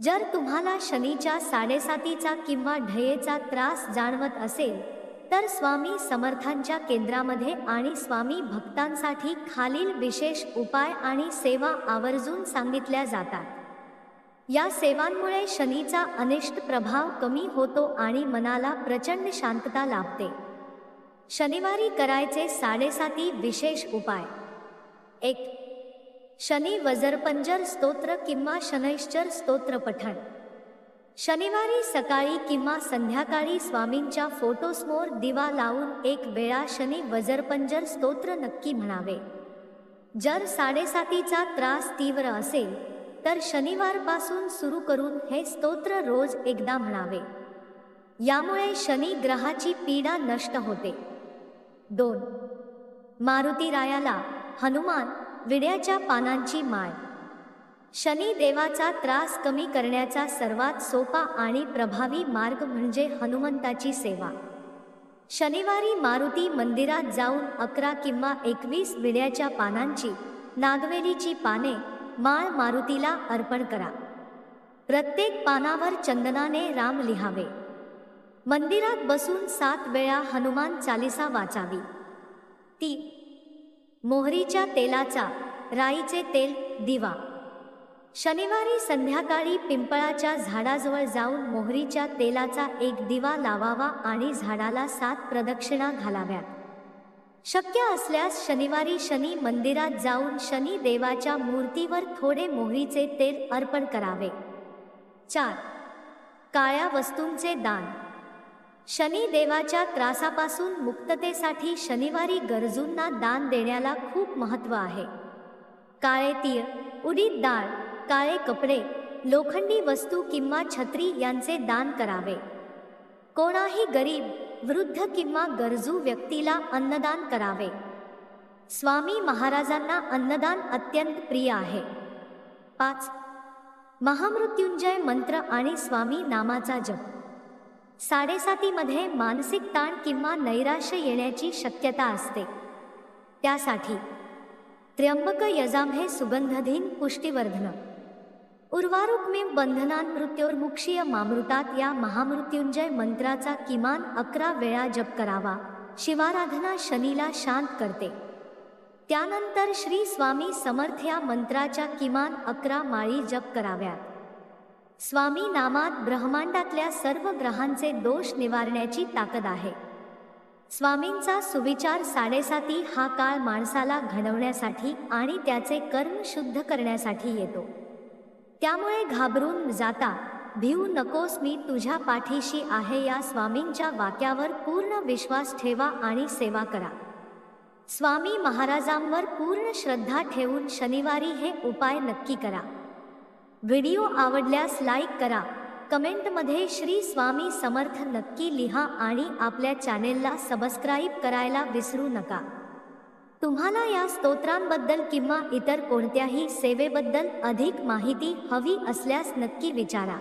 जर तुम्हाला शनीच्या साडेसातीचा किंवा ढयेचा त्रास जाणवत असेल तर स्वामी समर्थांच्या केंद्रामध्ये आणि स्वामी भक्तांसाठी खालील विशेष उपाय आणि सेवा आवर्जून सांगितल्या जातात। या सेवांमुळे शनीचा अनिष्ट प्रभाव कमी होतो आणि मनाला प्रचंड शांतता लाभते। शनिवारी करायचे साडेसाती विशेष उपाय। 1. शनी वज्रपंजर स्तोत्र किंवा शनैश्चर स्तोत्र पठण। शनिवारी सकाळी किंवा संध्याकाळी स्वामींच्या फोटोसमोर दिवा लावून एक वेळा शनी वज्रपंजर स्तोत्र नक्की म्हणावे। जर साडेसातीचा त्रास तीव्र असेल तर शनिवारपासून सुरू करून हे स्तोत्र रोज एकदा म्हणावे। यामुळे शनी ग्रहाची पीडा नष्ट होते। 2. मारुती रायाला हनुमान विड्याच्या पानांची माळ। शनी देवाचा त्रास कमी करण्याचा सर्वात सोपा आणि प्रभावी मार्ग म्हणजे हनुमंताची सेवा। शनिवारी मारुती मंदिरात जाऊन 11 किंवा 21 विड्याच्या पानांची नागवेलीची पाने माळ मारुतीला अर्पण करा। प्रत्येक पानावर चंदनाने राम लिहावे। मंदिरात बसून 7 वेळा हनुमान चालीसा वाचावी। 3. मोहरीच्या तेलाचा राईचे तेल दिवा। शनिवारी संध्याकाळी पिंपळाच्या झाडाजवळ जाऊन मोहरीच्या तेलाचा एक दिवा लावावा आणि झाडाला 7 प्रदक्षिणा घालाव्यात। शक्य असल्यास शनिवारी शनी मंदिरात जाऊन शनी देवाच्या मूर्तीवर थोडे मोहरीचे तेल अर्पण करावे। 4. काळ्या वस्तूंचे दान। शनी देवाच्या त्रासापासून मुक्ततेसाठी शनिवारी गरजूंना दान देण्याला खूप महत्त्व आहे। काळे तीळ, उडीद डाळ, काळे कपडे, लोखंडी वस्तू किंवा छत्री यांचे दान करावे। कोणाही गरीब, वृद्ध किंवा गरजू व्यक्तीला अन्नदान करावे। स्वामी महाराजांना अन्नदान अत्यंत प्रिय आहे। 5. महामृत्युंजय मंत्र आणि स्वामी नामाचा जप। साडेसातीमध्ये मानसिक ताण किंवा नैराश्य येण्याची शक्यता असते। त्यासाठी त्र्यंबक यजामहे सुगंधधीन पुष्टिवर्धन उर्वारुकमिव बंधनान् मृत्योर्मुक्षीय मामृतात या महामृत्युंजय मंत्राचा किमान 11 वेळा जप करावा। शिवाराधना शनीला शांत करते। त्यानंतर श्री स्वामी समर्थ या मंत्राच्या किमान 11 माळी जप कराव्यात। स्वामी नामात ब्रह्मांडातल्या सर्व ग्रहांचे दोष निवारण्याची ताकद आहे। स्वामींचा सुविचार साडेसाती हा काळ माणसाला घडवण्यासाठी आणि त्याचे कर्म शुद्ध करण्यासाठी येतो। त्यामुळे घाबरून जाता भिवू नकोस, मी तुझ्या पाठीशी आहे या स्वामींच्या वाक्यावर पूर्ण विश्वास ठेवा आणि सेवा करा। स्वामी महाराजांवर पूर्ण श्रद्धा ठेवून शनिवारी हे उपाय नक्की करा। व्हिडिओ आवडल्यास लाईक करा, कमेंटमध्ये श्री स्वामी समर्थ नक्की लिहा आणि आपल्या चॅनेलला सबस्क्राईब करायला विसरू नका। तुम्हाला या स्तोत्रांबद्दल किंवा इतर कोणत्याही सेवेबद्दल अधिक माहिती हवी असल्यास नक्की विचारा।